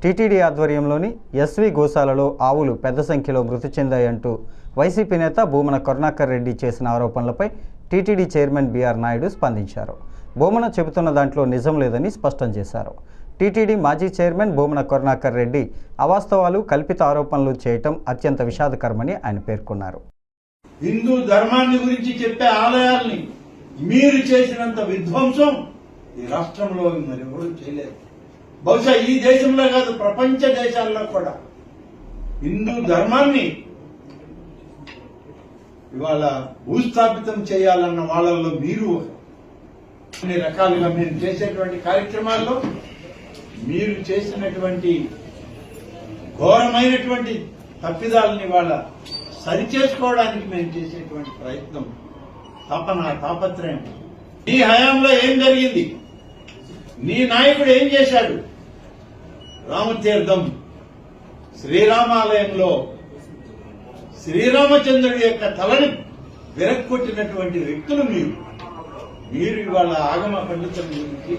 TTD ఆధ్వర్యంలోని SV గోశాలలో ఆవులు పెద్ద సంఖ్యలో మృతి చెందాయంటూ వైసీపీ నేత భూమన కరుణాకర్ రెడ్డి చేసిన ఆరోపణలపై టీటీడీ చైర్మన్ బిఆర్ నాయుడు స్పందించారు. భూమన చెబుతున్న దాంట్లో నిజం లేదని స్పష్టం చేశారు. టీటీడీ మాజీ చైర్మన్ భూమన కరుణాకర్ రెడ్డి అవాస్తవాలు, కల్పిత ఆరోపణలు చేయటం అత్యంత విషాదకరమని ఆయన పేర్కొన్నారు. హిందూ ధర్మాన్ని గురించి చెప్పే ఆలయాల్ని మీరు చేసినంత విధ్వంసం ఈ రాష్ట్రంలో మరెవరూ చేయలేదు. బహుశా ఈ దేశంలో కాదు, ప్రపంచ దేశాల్లో కూడా హిందూ ధర్మాన్ని ఇవాళ భూస్థాపితం చేయాలన్న వాళ్ళల్లో మీరు అన్ని రకాలుగా మీరు చేసేటువంటి కార్యక్రమాల్లో మీరు చేసినటువంటి ఘోరమైనటువంటి తప్పిదాలని వాళ్ళ సరిచేసుకోవడానికి మేము చేసేటువంటి ప్రయత్నం, తాపత్రయం. నీ హయాంలో ఏం జరిగింది? నీ నాయకుడు ఏం చేశాడు? రామతీర్థం శ్రీరామాలయంలో శ్రీరామచంద్రుడి యొక్క తలని విరక్కొట్టినటువంటి వ్యక్తులు మీరు ఇవాళ ఆగమ పండితుల గురించి,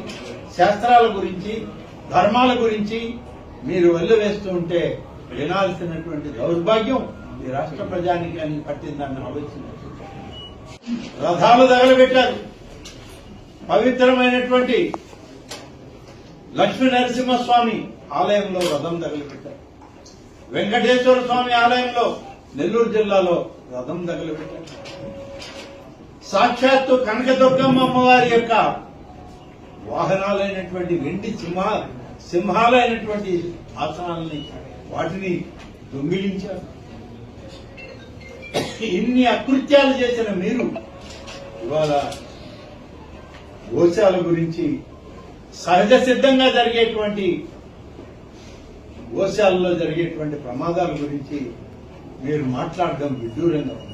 శాస్త్రాల గురించి, ధర్మాల గురించి మీరు వెల్లువేస్తూ ఉంటే వినాల్సినటువంటి దౌర్భాగ్యం ఈ రాష్ట్ర ప్రజానికానికి పట్టిందని ఆలోచన. రథాలు తగలబెట్టారు. పవిత్రమైనటువంటి లక్ష్మీ నరసింహస్వామి ఆలయంలో రథం తగలబెట్టారు. వెంకటేశ్వర స్వామి ఆలయంలో నెల్లూరు జిల్లాలో రథం తగలబెట్టారు. సాక్షాత్తు కనకదుర్గమ్మ అమ్మవారి యొక్క వాహనాలైనటువంటి వెండి సింహాలైనటువంటి ఆసనాలని వాటిని దొంగిలించారు. ఇన్ని అకృత్యాలు చేసిన మీరు ఇవాళ గోశాల గురించి, సహజ సిద్ధంగా జరిగేటువంటి గోశాలలో జరిగేటువంటి ప్రమాదాల గురించి మీరు మాట్లాడడం విడ్డూరంగా ఉంది.